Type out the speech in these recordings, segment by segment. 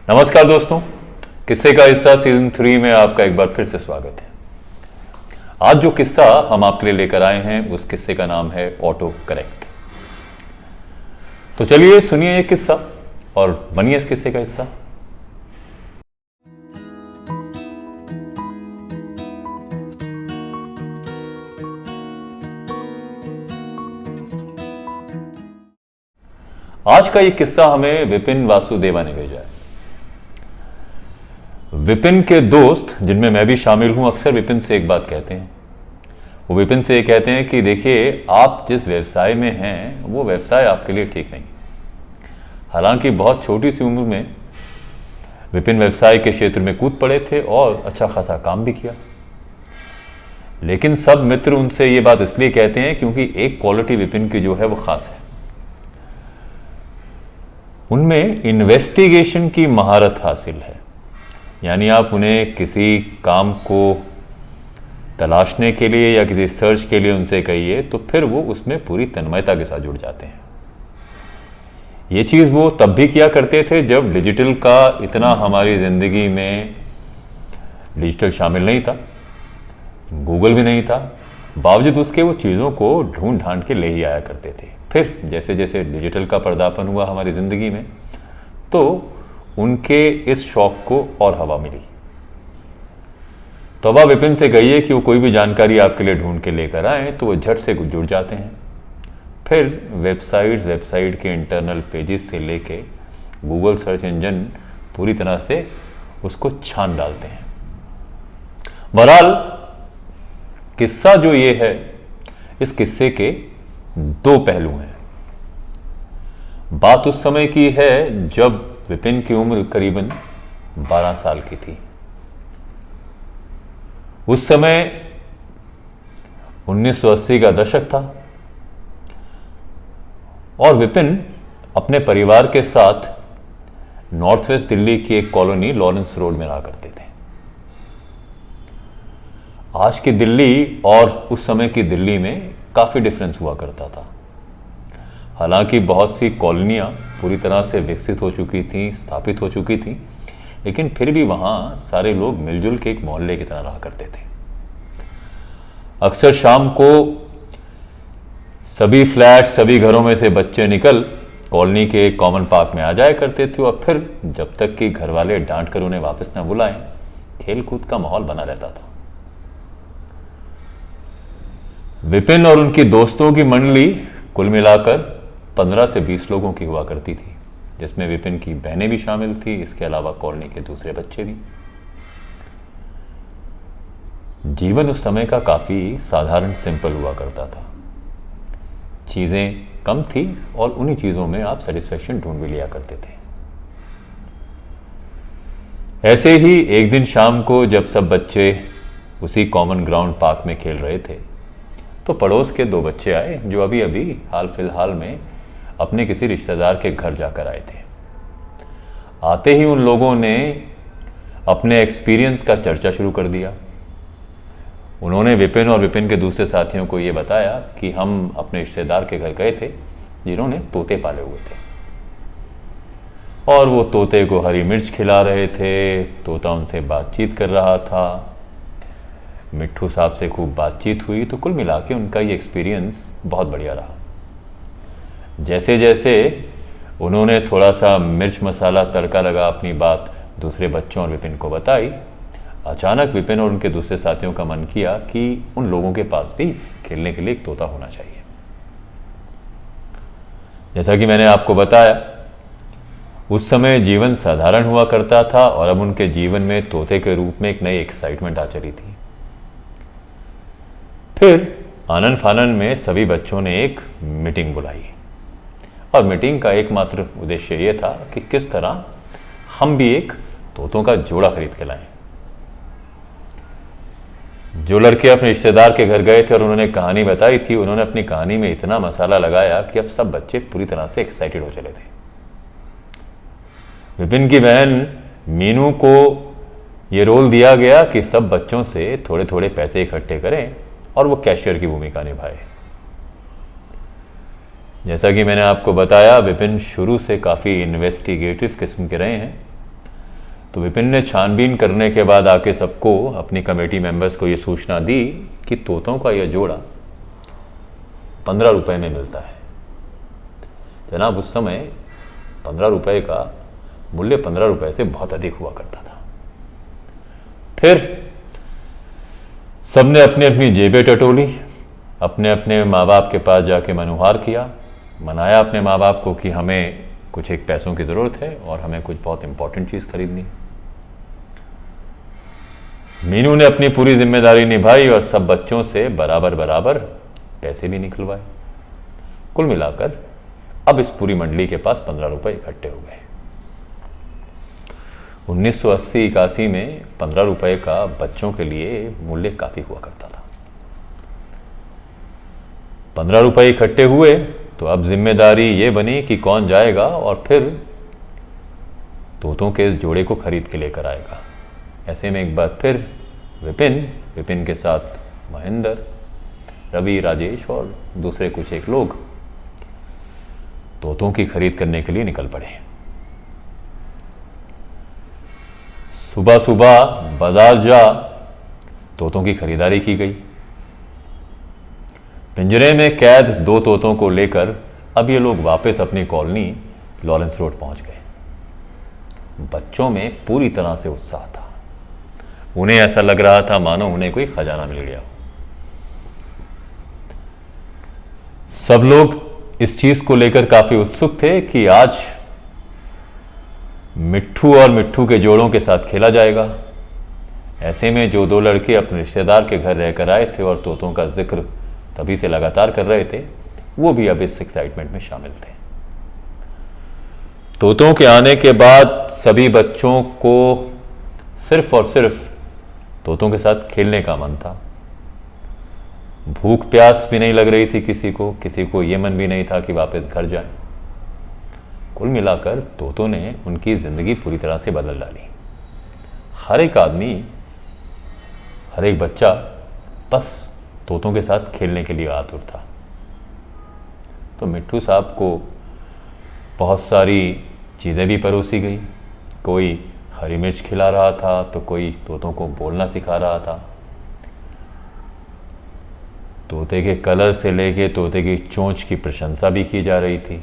नमस्कार दोस्तों, किस्से का हिस्सा सीजन 3 में आपका एक बार फिर से स्वागत है। आज जो किस्सा हम आपके लिए लेकर आए हैं उस किस्से का नाम है ऑटो करेक्ट। तो चलिए सुनिए ये किस्सा और बनिए इस किस्से का हिस्सा। आज का ये किस्सा हमें विपिन वासुदेवा ने भेजा है। विपिन के दोस्त, जिनमें मैं भी शामिल हूं, अक्सर विपिन से एक बात कहते हैं। वो विपिन से ये कहते हैं कि देखिए, आप जिस व्यवसाय में हैं वो व्यवसाय आपके लिए ठीक नहीं। हालांकि बहुत छोटी सी उम्र में विपिन व्यवसाय के क्षेत्र में कूद पड़े थे और अच्छा खासा काम भी किया। लेकिन सब मित्र उनसे ये बात इसलिए कहते हैं क्योंकि एक क्वालिटी विपिन की जो है वो खास है। उनमें इन्वेस्टिगेशन की महारत हासिल है। यानी आप उन्हें किसी काम को तलाशने के लिए या किसी सर्च के लिए उनसे कहिए तो फिर वो उसमें पूरी तन्मयता के साथ जुड़ जाते हैं। ये चीज़ वो तब भी किया करते थे जब डिजिटल का इतना हमारी ज़िंदगी में डिजिटल शामिल नहीं था, गूगल भी नहीं था। बावजूद उसके वो चीज़ों को ढूंढ ढांड के ले ही आया करते थे। फिर जैसे जैसे डिजिटल का पर्दापण हुआ हमारी ज़िंदगी में, तो उनके इस शौक को और हवा मिली। तो अब आप विपिन से कहिए कि वो कोई भी जानकारी आपके लिए ढूंढ के लेकर आए तो वो झट से जुड़ जाते हैं। फिर वेबसाइट के इंटरनल पेजेस से लेके गूगल सर्च इंजन पूरी तरह से उसको छान डालते हैं। बहरहाल किस्सा जो ये है, इस किस्से के दो पहलू हैं। बात उस समय की है जब विपिन की उम्र करीबन 12 साल की थी। उस समय 1980 का दशक था और विपिन अपने परिवार के साथ नॉर्थ वेस्ट दिल्ली की एक कॉलोनी लॉरेंस रोड में रहा करते थे। आज की दिल्ली और उस समय की दिल्ली में काफ़ी डिफरेंस हुआ करता था। हालांकि बहुत सी कॉलोनियाँ पूरी तरह से विकसित हो चुकी थी, स्थापित हो चुकी थी, लेकिन फिर भी वहाँ सारे लोग मिलजुल के एक मोहल्ले की तरह रहा करते थे। अक्सर शाम को सभी फ्लैट, सभी घरों में से बच्चे निकल कॉलोनी के कॉमन पार्क में आ जाया करते थे और फिर जब तक कि घर वाले डांट कर उन्हें वापस न बुलाएं, खेल कूद का माहौल बना रहता था। विपिन और उनकी दोस्तों की मंडली कुल मिलाकर 15 से 20 लोगों की हुआ करती थी, जिसमें विपिन की बहनें भी शामिल थी। इसके अलावा कॉलोनी के दूसरे बच्चे भी। जीवन उस समय का काफ़ी साधारण, सिंपल हुआ करता था। चीज़ें कम थी और उन्हीं चीज़ों में आप सेटिस्फेक्शन ढूंढ भी लिया करते थे। ऐसे ही एक दिन शाम को जब सब बच्चे उसी कॉमन ग्राउंड पार्क में खेल रहे थे तो पड़ोस के दो बच्चे आए जो अभी अभी हाल फिलहाल में अपने किसी रिश्तेदार के घर जाकर आए थे। आते ही उन लोगों ने अपने एक्सपीरियंस का चर्चा शुरू कर दिया। उन्होंने विपिन और विपिन के दूसरे साथियों को ये बताया कि हम अपने रिश्तेदार के घर गए थे जिन्होंने तोते पाले हुए थे और वो तोते को हरी मिर्च खिला रहे थे। तोता उनसे बातचीत कर रहा था। मिट्ठू साहब से खूब बातचीत हुई। तो कुल मिला के उनका ये एक्सपीरियंस बहुत बढ़िया रहा। जैसे जैसे उन्होंने थोड़ा सा मिर्च मसाला तड़का लगा अपनी बात दूसरे बच्चों और विपिन को बताई, अचानक विपिन और उनके दूसरे साथियों का मन किया कि उन लोगों के पास भी खेलने के लिए एक तोता होना चाहिए। जैसा कि मैंने आपको बताया, उस समय जीवन साधारण हुआ करता था और अब उनके जीवन में तोते के रूप में एक नई एक्साइटमेंट आ चली थी। फिर आनन फानन में सभी बच्चों ने एक मीटिंग बुलाई और मीटिंग का एकमात्र उद्देश्य यह था कि किस तरह हम भी एक तोतों का जोड़ा खरीद के लाएं। जो लड़के अपने रिश्तेदार के घर गए थे और उन्होंने कहानी बताई थी, उन्होंने अपनी कहानी में इतना मसाला लगाया कि अब सब बच्चे पूरी तरह से एक्साइटेड हो चले थे। विपिन की बहन मीनू को यह रोल दिया गया कि सब बच्चों से थोड़े थोड़े पैसे इकट्ठे करें और वो कैशियर की भूमिका निभाए। जैसा कि मैंने आपको बताया, विपिन शुरू से काफ़ी इन्वेस्टिगेटिव किस्म के रहे हैं तो विपिन ने छानबीन करने के बाद आके सबको, अपनी कमेटी मेंबर्स को ये सूचना दी कि तोतों का यह जोड़ा 15 रुपए में मिलता है। जनाब, उस समय 15 रुपए का मूल्य 15 रुपए से बहुत अधिक हुआ करता था। फिर सबने अपनी अपनी जेबें टटोली, अपने अपने माँ बाप के पास जाके मनुहार किया, मनाया अपने माँ बाप को कि हमें कुछ एक पैसों की ज़रूरत है और हमें कुछ बहुत इंपॉर्टेंट चीज़ खरीदनी। मीनू ने अपनी पूरी जिम्मेदारी निभाई और सब बच्चों से बराबर बराबर पैसे भी निकलवाए। कुल मिलाकर अब इस पूरी मंडली के पास 15 रुपए इकट्ठे हो गए। 1980-81 में 15 रुपए का बच्चों के लिए मूल्य काफ़ी हुआ करता था। 15 रुपए इकट्ठे हुए तो अब जिम्मेदारी ये बनी कि कौन जाएगा और फिर तोतों के इस जोड़े को खरीद के लेकर आएगा। ऐसे में एक बार फिर विपिन के साथ महेंद्र, रवि, राजेश और दूसरे कुछ एक लोग तोतों की खरीद करने के लिए निकल पड़े। सुबह सुबह बाजार जा तोतों की खरीदारी की गई। पिंजरे में कैद 2 तोतों को लेकर अब ये लोग वापस अपनी कॉलोनी लॉरेंस रोड पहुंच गए। बच्चों में पूरी तरह से उत्साह था। उन्हें ऐसा लग रहा था मानो उन्हें कोई खजाना मिल गया हो। सब लोग इस चीज को लेकर काफी उत्सुक थे कि आज मिट्ठू और मिट्ठू के जोड़ों के साथ खेला जाएगा। ऐसे में जो 2 लड़के अपने रिश्तेदार के घर रहकर आए थे और तोतों का जिक्र तभी से लगातार कर रहे थे, वो भी अब इस एक्साइटमेंट में शामिल थे। तोतों के आने के बाद सभी बच्चों को सिर्फ और सिर्फ तोतों के साथ खेलने का मन था। भूख प्यास भी नहीं लग रही थी किसी को ये मन भी नहीं था कि वापस घर जाएं। कुल मिलाकर तोतों ने उनकी जिंदगी पूरी तरह से बदल डाली। हर एक आदमी, हर एक बच्चा बस तोतों के साथ खेलने के लिए आतुर था। तो मिट्ठू साहब को बहुत सारी चीज़ें भी परोसी गई। कोई हरी मिर्च खिला रहा था तो कोई तोतों को बोलना सिखा रहा था। तोते के कलर से लेके तोते की चोंच की प्रशंसा भी की जा रही थी।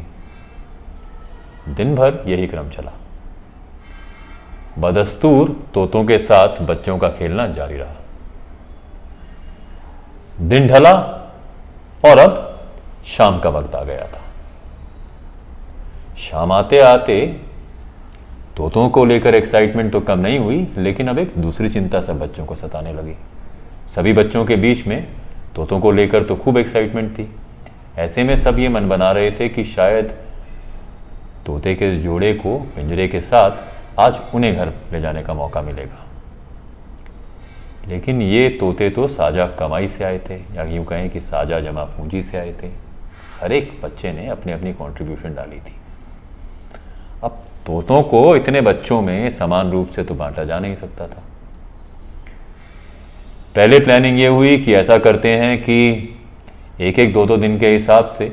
दिन भर यही क्रम चला। बदस्तूर तोतों के साथ बच्चों का खेलना जारी रहा। दिन ढला और अब शाम का वक्त आ गया था। शाम आते आते तोतों को लेकर एक्साइटमेंट तो कम नहीं हुई, लेकिन अब एक दूसरी चिंता सब बच्चों को सताने लगी। सभी बच्चों के बीच में तोतों को लेकर तो खूब एक्साइटमेंट थी। ऐसे में सब ये मन बना रहे थे कि शायद तोते के इस जोड़े को पिंजरे के साथ आज उन्हें घर ले जाने का मौका मिलेगा। लेकिन ये तोते तो साझा कमाई से आए थे, या यूँ कहें कि साझा जमा पूंजी से आए थे। हर एक बच्चे ने अपनी अपनी कंट्रीब्यूशन डाली थी। अब तोतों को इतने बच्चों में समान रूप से तो बांटा जा नहीं सकता था। पहले प्लानिंग ये हुई कि ऐसा करते हैं कि एक एक 2-2 दिन के हिसाब से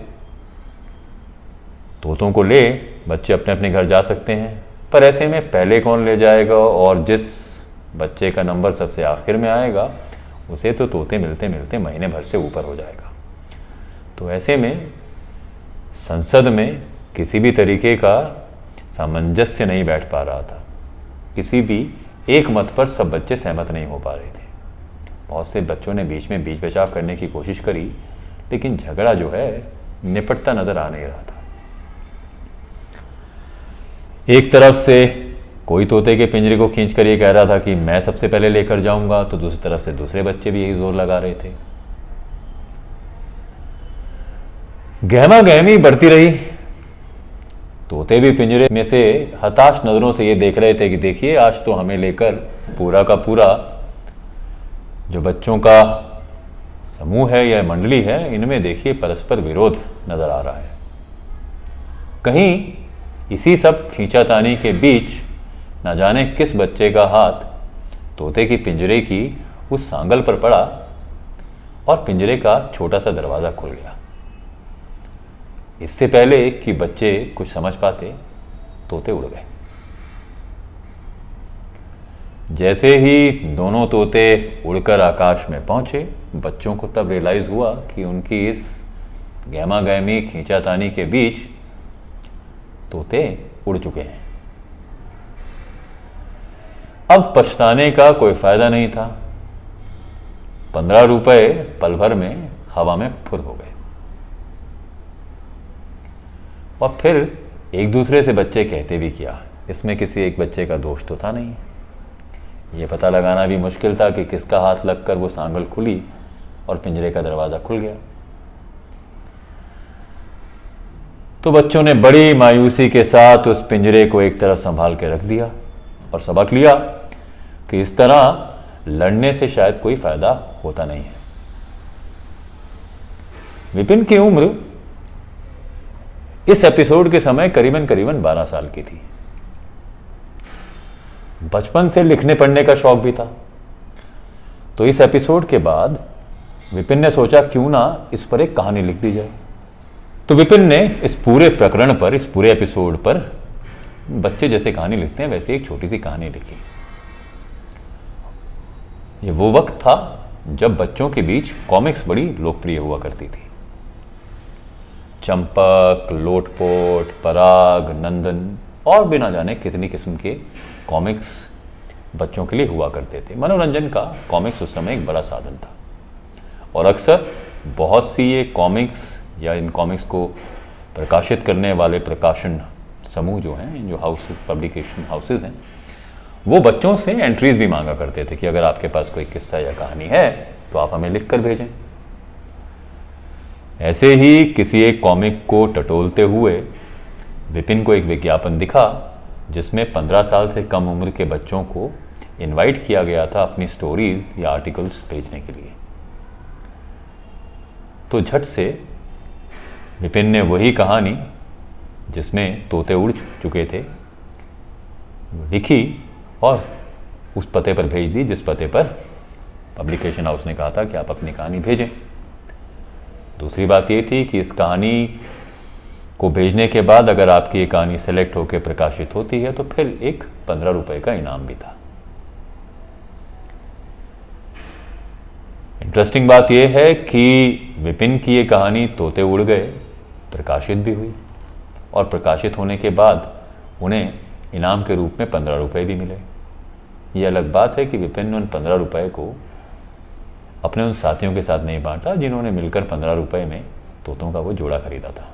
तोतों को ले बच्चे अपने अपने घर जा सकते हैं। पर ऐसे में पहले कौन ले जाएगा, और जिस बच्चे का नंबर सबसे आखिर में आएगा उसे तो तोते मिलते मिलते महीने भर से ऊपर हो जाएगा। तो ऐसे में संसद में किसी भी तरीके का सामंजस्य नहीं बैठ पा रहा था। किसी भी एक मत पर सब बच्चे सहमत नहीं हो पा रहे थे। बहुत से बच्चों ने बीच में बीच बचाव करने की कोशिश करी, लेकिन झगड़ा जो है निपटता नजर आ नहीं रहा था। एक तरफ से कोई तोते के पिंजरे को खींचकर ये कह रहा था कि मैं सबसे पहले लेकर जाऊंगा, तो दूसरी तरफ से दूसरे बच्चे भी यही जोर लगा रहे थे। गहमा गहमी बढ़ती रही। तोते भी पिंजरे में से हताश नजरों से ये देख रहे थे कि देखिए आज तो हमें लेकर पूरा का पूरा जो बच्चों का समूह है या मंडली है, इनमें देखिए परस्पर विरोध नजर आ रहा है। कहीं इसी सब खींचातानी के बीच न जाने किस बच्चे का हाथ तोते की पिंजरे की उस सांगल पर पड़ा और पिंजरे का छोटा सा दरवाजा खुल गया। इससे पहले कि बच्चे कुछ समझ पाते, तोते उड़ गए। जैसे ही दोनों तोते उड़कर आकाश में पहुंचे, बच्चों को तब रियलाइज़ हुआ कि उनकी इस गहमा गहमी खींचातानी के बीच तोते उड़ चुके हैं। अब पछताने का कोई फायदा नहीं था। 15 रुपए पल भर में हवा में फुर हो गए। और फिर एक दूसरे से बच्चे कहते भी क्या, इसमें किसी एक बच्चे का दोष तो था नहीं। ये पता लगाना भी मुश्किल था कि किसका हाथ लगकर वो सांगल खुली और पिंजरे का दरवाज़ा खुल गया। तो बच्चों ने बड़ी मायूसी के साथ उस पिंजरे को एक तरफ संभाल के रख दिया और सबक लिया कि इस तरह लड़ने से शायद कोई फायदा होता नहीं है। विपिन की उम्र इस एपिसोड के समय करीबन 12 साल की थी। बचपन से लिखने पढ़ने का शौक भी था। तो इस एपिसोड के बाद विपिन ने सोचा क्यों ना इस पर एक कहानी लिख दी जाए। तो विपिन ने इस पूरे प्रकरण पर, इस पूरे एपिसोड पर बच्चे जैसे कहानी लिखते हैं वैसे एक छोटी सी कहानी लिखी। ये वो वक्त था जब बच्चों के बीच कॉमिक्स बड़ी लोकप्रिय हुआ करती थी। चंपक, लोटपोट, पराग, नंदन और भी ना जाने कितनी किस्म के कॉमिक्स बच्चों के लिए हुआ करते थे। मनोरंजन का कॉमिक्स उस समय एक बड़ा साधन था और अक्सर बहुत सी ये कॉमिक्स या इन कॉमिक्स को प्रकाशित करने वाले प्रकाशन समूह जो हैं, जो हाउसेस, पब्लिकेशन हाउसेस हैं, वो बच्चों से एंट्रीज भी मांगा करते थे कि अगर आपके पास कोई किस्सा या कहानी है तो आप हमें लिख कर भेजें। ऐसे ही किसी एक कॉमिक को टटोलते हुए विपिन को एक विज्ञापन दिखा जिसमें 15 साल से कम उम्र के बच्चों को इनवाइट किया गया था अपनी स्टोरीज या आर्टिकल्स भेजने के लिए। तो झट से विपिन ने वही कहानी जिसमें तोते उड़ चुके थे लिखी और उस पते पर भेज दी जिस पते पर पब्लिकेशन हाउस ने कहा था कि आप अपनी कहानी भेजें। दूसरी बात ये थी कि इस कहानी को भेजने के बाद अगर आपकी ये कहानी सेलेक्ट होकर प्रकाशित होती है तो फिर एक 15 रुपए का इनाम भी था। इंटरेस्टिंग बात यह है कि विपिन की ये कहानी तोते उड़ गए प्रकाशित भी हुई और प्रकाशित होने के बाद उन्हें इनाम के रूप में 15 रुपए भी मिले। ये अलग बात है कि विपिन ने उन 15 रुपए को अपने उन साथियों के साथ नहीं बांटा जिन्होंने मिलकर 15 रुपए में तोतों का वो जोड़ा खरीदा था।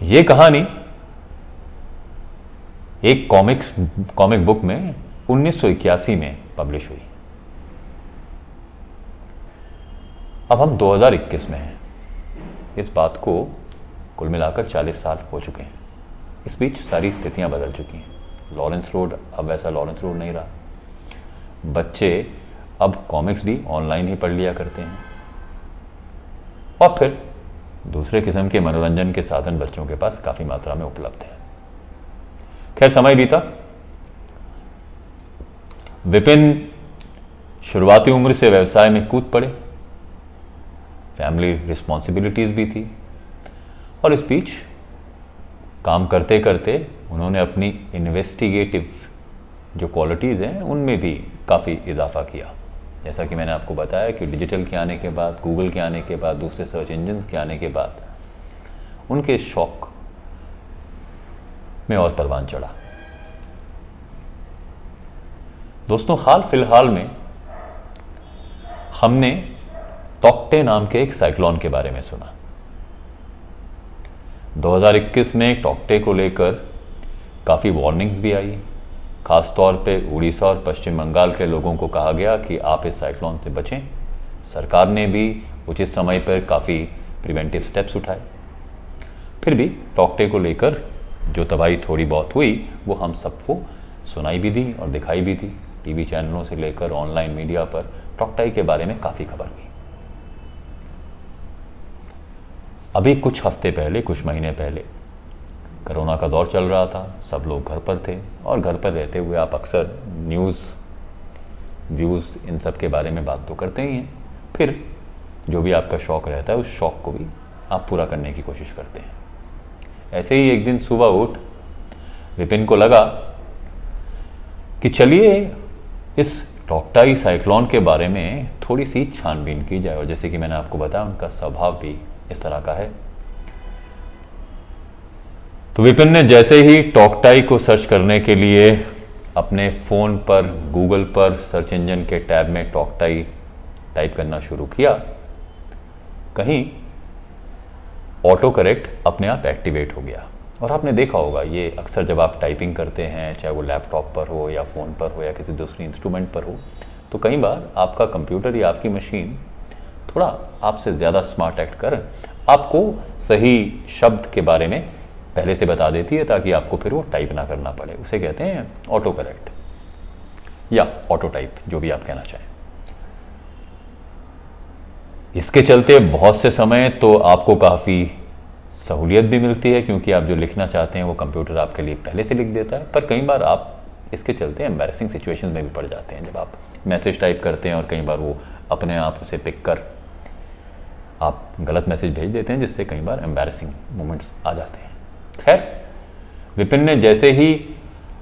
ये कहानी एक कॉमिक बुक में 1981 में पब्लिश हुई। अब हम 2021 में हैं। इस बात को कुल मिलाकर 40 साल हो चुके हैं। इस बीच सारी स्थितियां बदल चुकी हैं। लॉरेंस रोड अब वैसा लॉरेंस रोड नहीं रहा। बच्चे अब कॉमिक्स भी ऑनलाइन ही पढ़ लिया करते हैं और फिर दूसरे किस्म के मनोरंजन के साधन बच्चों के पास काफ़ी मात्रा में उपलब्ध है। खैर समय बीता। विपिन शुरुआती उम्र से व्यवसाय में कूद पड़े। फैमिली रिस्पॉन्सिबिलिटीज़ भी थी और इस बीच काम करते करते उन्होंने अपनी इन्वेस्टिगेटिव जो क्वालिटीज़ हैं उनमें भी काफ़ी इजाफा किया। जैसा कि मैंने आपको बताया कि डिजिटल के आने के बाद, गूगल के आने के बाद, दूसरे सर्च इंजन्स के आने के बाद उनके शौक में और परवान चढ़ा। दोस्तों, हाल फिलहाल में हमने तोक्ते नाम के एक साइक्लोन के बारे में सुना। 2021 में तोक्ते को लेकर काफ़ी वार्निंग्स भी आई। ख़ास तौर पे उड़ीसा और पश्चिम बंगाल के लोगों को कहा गया कि आप इस साइक्लोन से बचें। सरकार ने भी उचित समय पर काफ़ी प्रिवेंटिव स्टेप्स उठाए। फिर भी तोक्ते को लेकर जो तबाही थोड़ी बहुत हुई वो हम सबको सुनाई भी दी और दिखाई भी दी। टीवी चैनलों से लेकर ऑनलाइन मीडिया पर तोक्ते के बारे में काफ़ी खबर हुई। अभी कुछ हफ्ते पहले, कुछ महीने पहले कोरोना का दौर चल रहा था। सब लोग घर पर थे और घर पर रहते हुए आप अक्सर न्यूज़, व्यूज़, इन सब के बारे में बात तो करते ही हैं। फिर जो भी आपका शौक़ रहता है उस शौक़ को भी आप पूरा करने की कोशिश करते हैं। ऐसे ही एक दिन सुबह उठ विपिन को लगा कि चलिए इस टॉकटाई साइक्लोन के बारे में थोड़ी सी छानबीन की जाए, और जैसे कि मैंने आपको बताया उनका स्वभाव भी इस तरह का है। तो विपिन ने जैसे ही टॉकटाई को सर्च करने के लिए अपने फ़ोन पर गूगल पर सर्च इंजन के टैब में टॉकटाई टाइप करना शुरू किया, कहीं ऑटो करेक्ट अपने आप एक्टिवेट हो गया। और आपने देखा होगा ये अक्सर जब आप टाइपिंग करते हैं, चाहे वो लैपटॉप पर हो या फ़ोन पर हो या किसी दूसरी इंस्ट्रूमेंट पर हो, तो कई बार आपका कंप्यूटर या आपकी मशीन थोड़ा आपसे ज़्यादा स्मार्ट एक्ट कर आपको सही शब्द के बारे में पहले से बता देती है, ताकि आपको फिर वो टाइप ना करना पड़े। उसे कहते हैं ऑटो करेक्ट या ऑटो टाइप, जो भी आप कहना चाहें। इसके चलते बहुत से समय तो आपको काफ़ी सहूलियत भी मिलती है, क्योंकि आप जो लिखना चाहते हैं वो कंप्यूटर आपके लिए पहले से लिख देता है। पर कई बार आप इसके चलते एम्बैरेसिंग सिचुएशंस में भी पड़ जाते हैं, जब आप मैसेज टाइप करते हैं और कई बार वो अपने आप उसे पिक कर आप गलत मैसेज भेज देते हैं, जिससे कई बार एम्बैरेसिंग मोमेंट्स आ जाते हैं। खैर, विपिन ने जैसे ही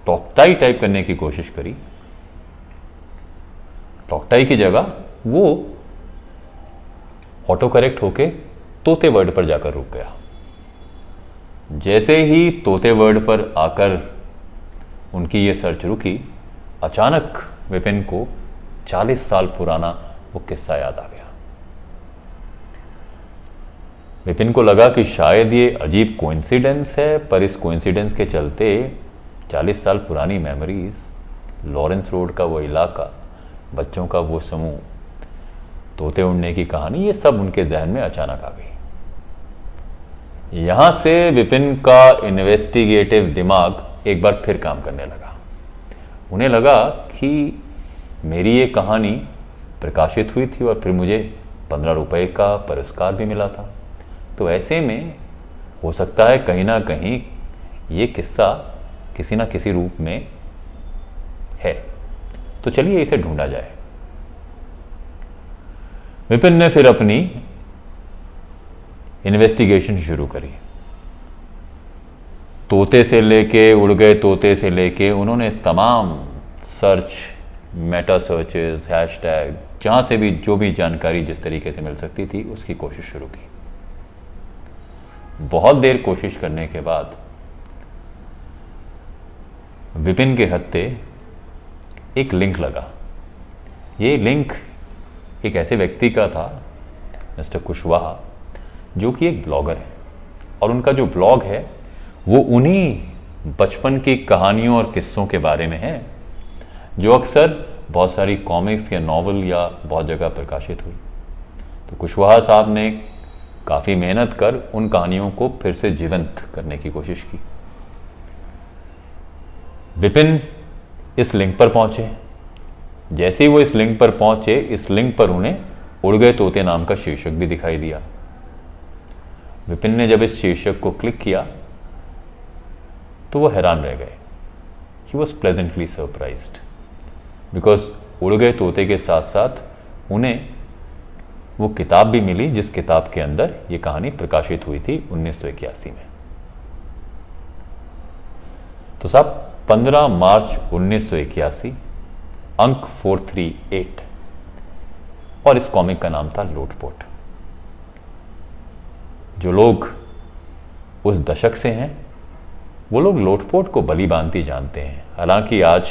टॉकटाई टाइप करने की कोशिश करी, टॉकटाई की जगह वो ऑटो करेक्ट होके तोते वर्ड पर जाकर रुक गया। जैसे ही तोते वर्ड पर आकर उनकी ये सर्च रुकी, अचानक विपिन को 40 साल पुराना वो किस्सा याद आ गया। विपिन को लगा कि शायद ये अजीब कोइंसिडेंस है, पर इस कोइंसिडेंस के चलते 40 साल पुरानी मेमोरीज, लॉरेंस रोड का वो इलाका, बच्चों का वो समूह, तोते उड़ने की कहानी, ये सब उनके जहन में अचानक आ गई। यहां से विपिन का इन्वेस्टिगेटिव दिमाग एक बार फिर काम करने लगा। उन्हें लगा कि मेरी ये कहानी प्रकाशित हुई थी और फिर मुझे 15 रुपए का पुरस्कार भी मिला था, तो ऐसे में हो सकता है कहीं ना कहीं ये किस्सा किसी ना किसी रूप में है, तो चलिए इसे ढूंढा जाए। विपिन ने फिर अपनी इन्वेस्टिगेशन शुरू करी। तोते से लेके, उड़ गए तोते से लेके, उन्होंने तमाम सर्च, मेटा सर्चेस, हैशटैग, जहां से भी जो भी जानकारी जिस तरीके से मिल सकती थी उसकी कोशिश शुरू की। बहुत देर कोशिश करने के बाद विपिन के हत्थे एक लिंक लगा। ये लिंक एक ऐसे व्यक्ति का था, मिस्टर कुशवाहा, जो कि एक ब्लॉगर है, और उनका जो ब्लॉग है वो उन्हीं बचपन की कहानियों और किस्सों के बारे में है जो अक्सर बहुत सारी कॉमिक्स या नॉवल या बहुत जगह प्रकाशित हुई। तो कुशवाहा साहब ने काफ़ी मेहनत कर उन कहानियों को फिर से जीवंत करने की कोशिश की। विपिन इस लिंक पर पहुंचे। जैसे ही वो इस लिंक पर पहुंचे, इस लिंक पर उन्हें उड़ गए तोते नाम का शीर्षक भी दिखाई दिया। विपिन ने जब इस शीर्षक को क्लिक किया तो वो हैरान रह गए। He was pleasantly surprised, because उड़ गए तोते के साथ साथ उन्हें वो किताब भी मिली जिस किताब के अंदर ये कहानी प्रकाशित हुई थी 1981 में। तो साहब 15 मार्च 1981, अंक 438, और इस कॉमिक का नाम था लोटपोट। जो लोग उस दशक से हैं वो लोग लोटपोट को बली भांति जानते हैं। हालांकि आज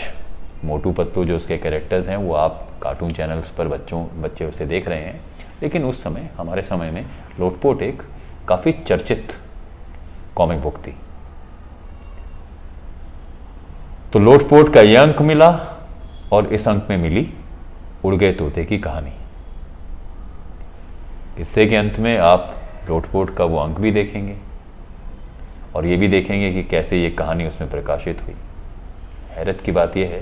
मोटू पतलू जो उसके कैरेक्टर्स हैं वो आप कार्टून चैनल्स पर बच्चे उसे देख रहे हैं, लेकिन उस समय, हमारे समय में, लोटपोट एक काफ़ी चर्चित कॉमिक बुक थी। तो लोटपोट का यह अंक मिला और इस अंक में मिली उड़ गए तोते की कहानी। किस्से के अंत में आप लोटपोट का वो अंक भी देखेंगे और ये भी देखेंगे कि कैसे ये कहानी उसमें प्रकाशित हुई। हैरत की बात यह है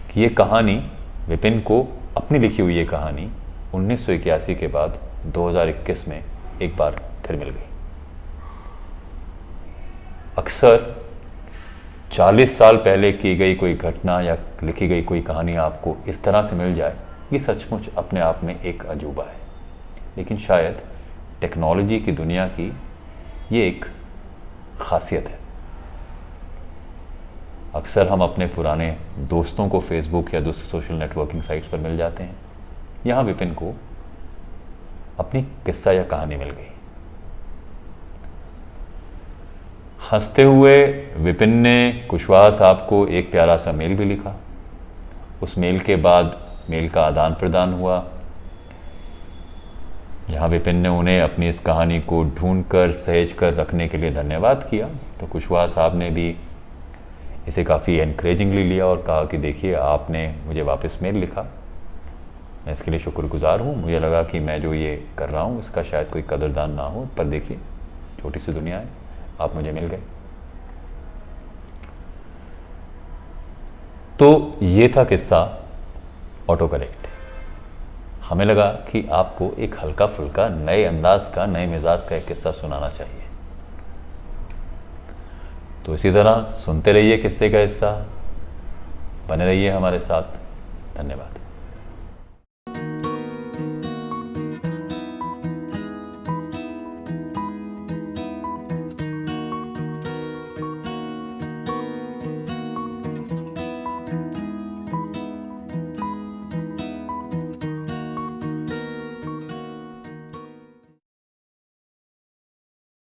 कि ये कहानी विपिन को, अपनी लिखी हुई ये कहानी 1981 के बाद 2021 में एक बार फिर मिल गई। अक्सर 40 साल पहले की गई कोई घटना या लिखी गई कोई कहानी आपको इस तरह से मिल जाए, ये सचमुच अपने आप में एक अजूबा है। लेकिन शायद टेक्नोलॉजी की दुनिया की ये एक खासियत है। अक्सर हम अपने पुराने दोस्तों को फेसबुक या दूसरे सोशल नेटवर्किंग साइट्स पर मिल जाते हैं। यहाँ विपिन को अपनी किस्सा या कहानी मिल गई। हंसते हुए विपिन ने कुशवाहा साहब को एक प्यारा सा मेल भी लिखा। उस मेल के बाद मेल का आदान प्रदान हुआ, जहाँ विपिन ने उन्हें अपनी इस कहानी को ढूंढकर सहेज कर रखने के लिए धन्यवाद किया। तो कुशवाहा साहब ने भी इसे काफ़ी एनकरेजिंगली लिया और कहा कि देखिए, आपने मुझे वापस मेल लिखा, मैं इसके लिए शुक्रगुजार हूँ। मुझे लगा कि मैं जो ये कर रहा हूँ इसका शायद कोई कदरदान ना हो, पर देखिए छोटी सी दुनिया है, आप मुझे मिल गए। तो ये था किस्सा ऑटो करेक्ट। हमें लगा कि आपको एक हल्का फुल्का नए अंदाज का, नए मिजाज का एक किस्सा सुनाना चाहिए। तो इसी तरह सुनते रहिए किस्से का हिस्सा, बने रहिए हमारे साथ। धन्यवाद।